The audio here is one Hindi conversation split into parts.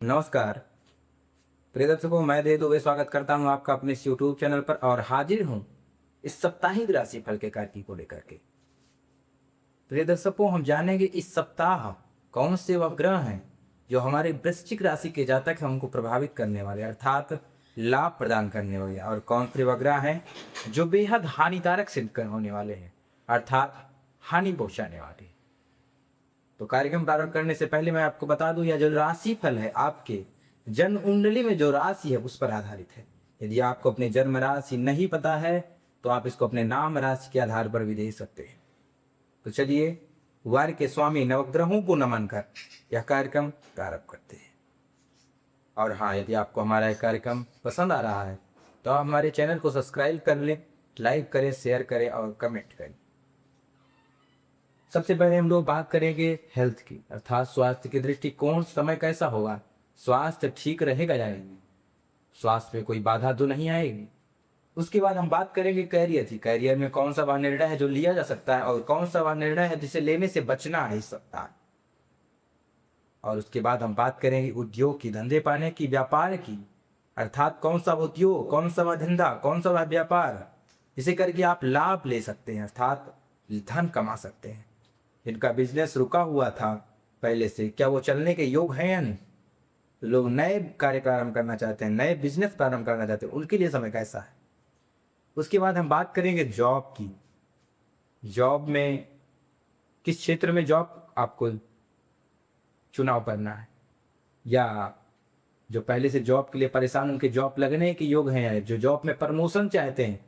नमस्कार प्रिय दर्शकों, मैं दे दुबे स्वागत करता हूं आपका अपने इस यूट्यूब चैनल पर और हाजिर हूं इस साप्ताहिक राशिफल के कार्य को लेकर के। प्रिय दर्शकों, हम जानेंगे इस सप्ताह कौन से वह ग्रह हैं जो हमारे वृश्चिक राशि के जातक हैं हमको प्रभावित करने वाले अर्थात लाभ प्रदान करने वाले, और कौन से वह ग्रह हैं जो बेहद हानिकारक सिद्ध होने वाले हैं अर्थात हानि पहुंचाने वाले हैं। तो कार्यक्रम प्रारंभ करने से पहले मैं आपको बता दूं, यह जो राशि फल है आपके जन्म कुंडली में जो राशि है उस पर आधारित है। यदि आपको अपने जन्म राशि नहीं पता है तो आप इसको अपने नाम राशि के आधार पर भी दे सकते हैं। तो चलिए वार के स्वामी नवग्रहों को नमन कर यह कार्यक्रम प्रारंभ करते हैं। और हाँ, यदि आपको हमारा यह कार्यक्रम पसंद आ रहा है तो आप हमारे चैनल को सब्सक्राइब कर लें, लाइक करें, शेयर करें और कमेंट करें। सबसे पहले हम लोग बात करेंगे हेल्थ की अर्थात स्वास्थ्य की दृष्टिकोण समय कैसा होगा, स्वास्थ्य ठीक रहेगा या नहीं, स्वास्थ्य में कोई बाधा तो नहीं आएगी। उसके बाद हम बात करेंगे कैरियर की, कैरियर में कौन सा वह निर्णय है जो लिया जा सकता है और कौन सा वह निर्णय है जिसे लेने से बचना है इस सप्ताह। और उसके बाद हम बात करेंगे उद्योग की, धंधे पाने की, व्यापार की अर्थात कौन सा उद्योग, कौन सा वह धंधा, कौन सा वह व्यापार जिसे करके आप लाभ ले सकते हैं अर्थात धन कमा सकते हैं। जिनका बिजनेस रुका हुआ था पहले से, क्या वो चलने के योग हैं या नहीं, लोग नए कार्य प्रारंभ करना चाहते हैं, नए बिजनेस प्रारंभ करना चाहते हैं, उनके लिए समय कैसा है। उसके बाद हम बात करेंगे जॉब की, जॉब में किस क्षेत्र में जॉब आपको चुनाव करना है, या जो पहले से जॉब के लिए परेशान उनके जॉब लगने के योग हैं, या जो जॉब में प्रमोशन चाहते हैं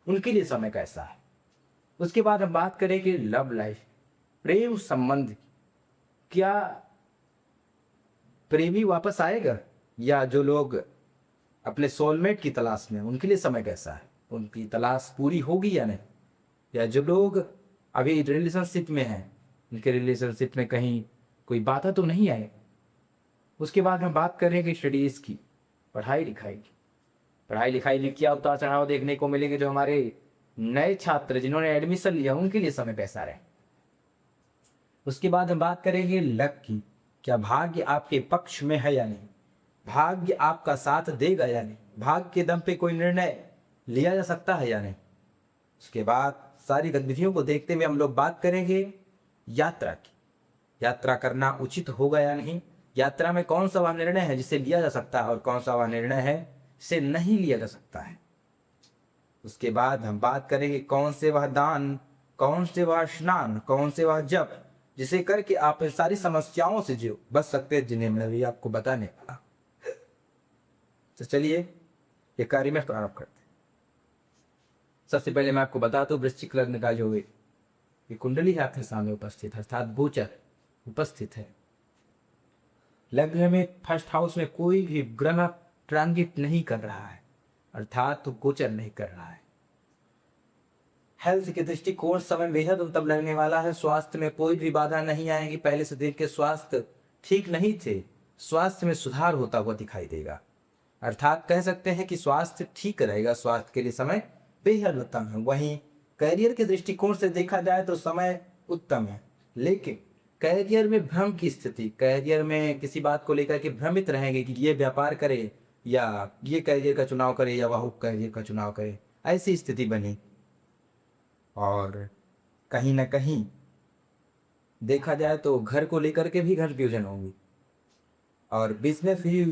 उनके लिए समय कैसा है। उसके बाद हम बात करेंगे लव लाइफ, प्रेम संबंध, क्या प्रेमी वापस आएगा, या जो लोग अपने सोलमेट की तलाश में उनके लिए समय कैसा है, उनकी तलाश पूरी होगी या नहीं, या जो लोग अभी रिलेशनशिप में हैं उनके रिलेशनशिप में कहीं कोई बाधा तो नहीं आए। उसके बाद हम बात करेंगे स्टडीज़ की, पढ़ाई लिखाई की, पढ़ाई लिखाई में क्या उतार चढ़ाव देखने को मिलेंगे, जो हमारे नए छात्र जिन्होंने एडमिशन लिया उनके लिए समय कैसा रहे। उसके बाद हम बात करेंगे लक की, क्या भाग्य आपके पक्ष में है या नहीं, भाग्य आपका साथ देगा या नहीं, भाग्य के दम पे कोई निर्णय लिया जा सकता है या नहीं। उसके बाद सारी गतिविधियों को देखते हुए हम लोग बात करेंगे यात्रा की, यात्रा करना उचित होगा या नहीं, यात्रा में कौन सा वह निर्णय है जिसे लिया जा सकता है और कौन सा वह निर्णय है जिसे नहीं लिया जा सकता है। उसके बाद हम बात करेंगे कौन से वह दान, कौन से वह स्नान, कौन से वह जप जिसे करके आप इन सारी समस्याओं से जो बच सकते हैं जिन्हें मैं अभी आपको बताने वाला। तो चलिए ये कार्य में प्रारंभ करते हैं। सबसे पहले मैं आपको बता दूं, वृश्चिक लग्न का जो ये कुंडली है आपके सामने उपस्थित है अर्थात गोचर उपस्थित है। लग्न में फर्स्ट हाउस में कोई भी ग्रह ट्रांजिट नहीं कर रहा है अर्थात तो गोचर नहीं कर रहा है। हेल्थ के दृष्टिकोण समय बेहद उत्तम लगने वाला है, स्वास्थ्य में कोई भी बाधा नहीं आएगी। पहले से देख के स्वास्थ्य ठीक नहीं थे, स्वास्थ्य में सुधार होता हुआ दिखाई देगा अर्थात कह सकते हैं कि स्वास्थ्य ठीक रहेगा, स्वास्थ्य के लिए समय बेहद उत्तम है। वहीं कैरियर के दृष्टिकोण से देखा जाए तो समय उत्तम है, लेकिन कैरियर में भ्रम की स्थिति, कैरियर में किसी बात को लेकर के भ्रमित रहेंगे कि ये व्यापार करे या ये कैरियर का चुनाव करे या वह कैरियर का चुनाव करे, ऐसी स्थिति बनी। और कहीं ना कहीं देखा जाए तो घर को लेकर के भी कंफ्यूजन होगी, और बिजनेस भी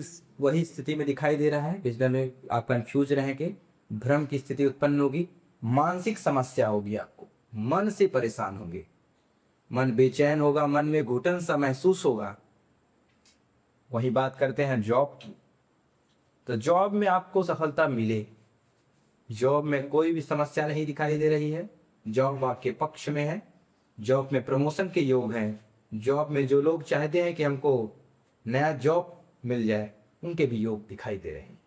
वही स्थिति में दिखाई दे रहा है। बिजनेस में आप कंफ्यूज रहेंगे, भ्रम की स्थिति उत्पन्न होगी, मानसिक समस्या होगी, आपको मन से परेशान होंगे, मन बेचैन होगा, मन में घुटन सा महसूस होगा। वही बात करते हैं जॉब की, तो जॉब में आपको सफलता मिले, जॉब में कोई भी समस्या नहीं दिखाई दे रही है, जॉब आपके पक्ष में है, जॉब में प्रमोशन के योग हैं, जॉब में जो लोग चाहते हैं कि हमको नया जॉब मिल जाए उनके भी योग दिखाई दे रहे हैं।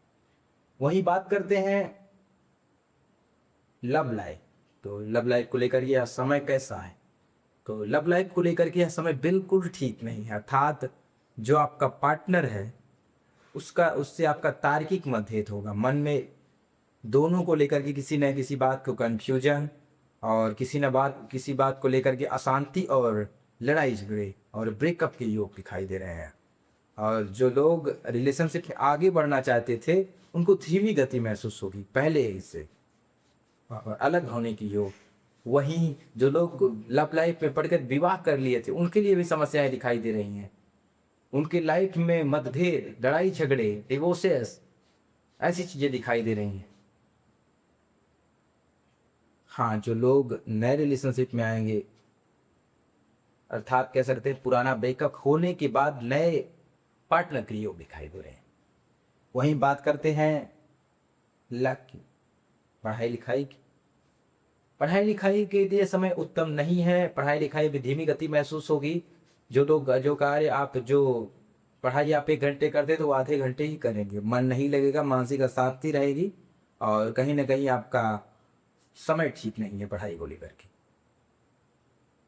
वही बात करते हैं लव लाइफ, तो लव लाइफ को लेकर यह समय कैसा है, तो लव लाइफ को लेकर के यह समय बिल्कुल ठीक नहीं है अर्थात जो आपका पार्टनर है उससे आपका तार्किक मतभेद होगा, मन में दोनों को लेकर के किसी न किसी बात को कंफ्यूजन और किसी बात को लेकर के अशांति और लड़ाई झगड़े और ब्रेकअप के योग दिखाई दे रहे हैं। और जो लोग रिलेशनशिप में आगे बढ़ना चाहते थे उनको धीमी गति महसूस होगी पहले से, और अलग होने की योग। वहीं जो लोग लव लाइफ में पढ़कर विवाह कर लिए थे उनके लिए भी समस्याएं दिखाई दे रही हैं। उनकी लाइफ में मतभेद, लड़ाई झगड़े, डिवोर्सेस, ऐसी चीजें दिखाई दे रही हैं। हाँ, जो लोग नए रिलेशनशिप में आएंगे, अर्थात कह सकते हैं पुराना ब्रेकअप होने के बाद नए पार्टनर के योग दिखाई दे रहे हैं। वहीं बात करते हैं लक की, पढ़ाई लिखाई की। पढ़ाई लिखाई के लिए समय उत्तम नहीं है, पढ़ाई लिखाई में धीमी गति महसूस होगी। जो कार्य आप जो पढ़ाई आप 1 घंटे करते तो वो आधे घंटे ही करेंगे, मन नहीं लगेगा, मानसिक अशांति रहेगी और कहीं ना कहीं आपका समय ठीक नहीं है पढ़ाई को लेकर के।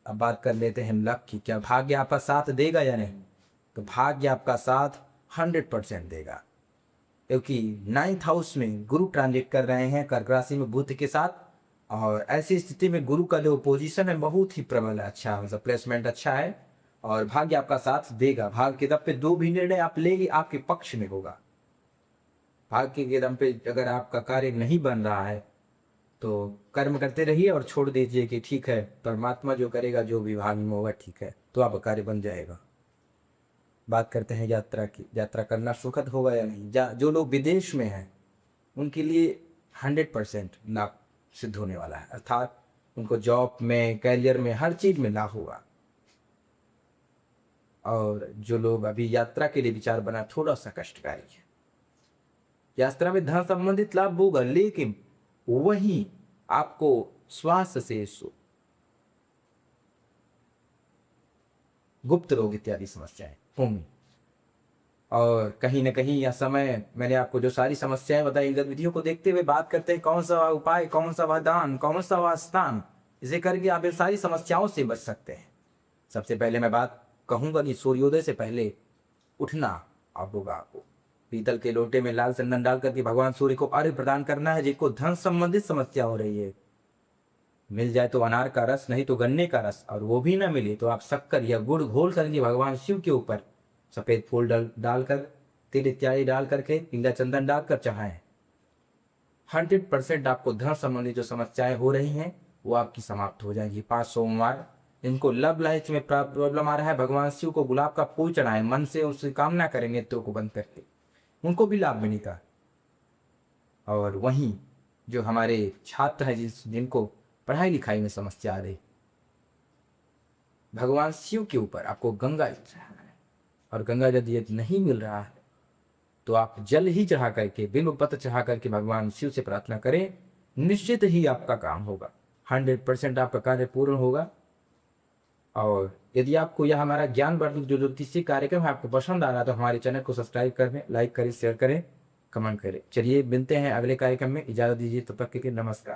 अब बात कर लेते हैं लक की, क्या भाग्य आपका साथ देगा या नहीं? तो भाग्य आपका साथ 100% देगा, क्योंकि 9th हाउस में गुरु ट्रांजिट कर रहे हैं कर्क राशि में बुध के साथ, और ऐसी स्थिति में गुरु का जो पोजीशन है बहुत ही प्रबल है, अच्छा है, मतलब प्लेसमेंट अच्छा है और भाग्य आपका साथ देगा। भाग्य के दम पे जो भी निर्णय आप लेंगे आपके पक्ष में होगा। भाग्य के दम पे अगर आपका कार्य नहीं बन रहा है तो कर्म करते रहिए और छोड़ दीजिए कि ठीक है परमात्मा जो करेगा, जो भी भाग्य में होगा ठीक है, तो आपका कार्य बन जाएगा। बात करते हैं यात्रा की, यात्रा करना सुखद होगा या नहीं? जो लोग विदेश में हैं उनके लिए 100% लाभ सिद्ध होने वाला है, अर्थात उनको जॉब में, कैरियर में, हर चीज में लाभ होगा। और जो लोग अभी यात्रा के लिए विचार बना, थोड़ा सा कष्टकारी है। यात्रा में धन संबंधित लाभ होगा, लेकिन वही आपको स्वास्थ्य से गुप्त रोग इत्यादि समस्याएं होंगी। और कहीं ना कहीं यह समय, मैंने आपको जो सारी समस्याएं बताई, इन गतिविधियों को देखते हुए बात करते हैं कौन सा उपाय, कौन सा वरदान, कौन सा वास्तान, इसे करके आप इन सारी समस्याओं से बच सकते हैं। सबसे पहले मैं बात कहूंगा कि सूर्योदय से पहले उठना आप होगा। आपको पीतल के लोटे में लाल चंदन डाल करके भगवान सूर्य को अर्घ्य प्रदान करना है। जिनको धन संबंधित समस्या हो रही है, मिल जाए तो अनार का रस, नहीं तो गन्ने का रस, और वो भी ना मिले तो आप शक्कर या गुड़ घोल करके भगवान शिव के ऊपर सफेद फूल डालकर, तिल इत्यादि डाल करके, पीला चंदन डालकर चढ़ाएं। 100% आपको धन संबंधी जो समस्याएं हो रही हैं वो आपकी समाप्त हो जाएंगी। 5 सोमवार जिनको लव लाइफ में प्रॉब्लम आ रहा है, भगवान शिव को गुलाब का फूल चढ़ाएं, मन से उससे कामना करें नेत्रों को बंद करके, उनको भी लाभ मिलेगा। और वहीं जो हमारे छात्र हैं जिनको पढ़ाई लिखाई में समस्या आ रही, भगवान शिव के ऊपर आपको गंगा जल चढ़ाना है। और गंगा जल यदि नहीं मिल रहा है तो आप जल ही चढ़ा करके, बिल्व पत्र चढ़ा करके भगवान शिव से प्रार्थना करें, निश्चित ही आपका काम होगा, 100% आपका कार्य पूर्ण होगा। और यदि आपको यह हमारा ज्ञानवर्धक जो ज्योतिषी कार्यक्रम है आपको पसंद आ रहा है तो हमारे चैनल को सब्सक्राइब करें, लाइक करें, शेयर करें, कमेंट करें। चलिए मिलते हैं अगले कार्यक्रम में, इजाजत दीजिए, तब तक के लिए नमस्कार।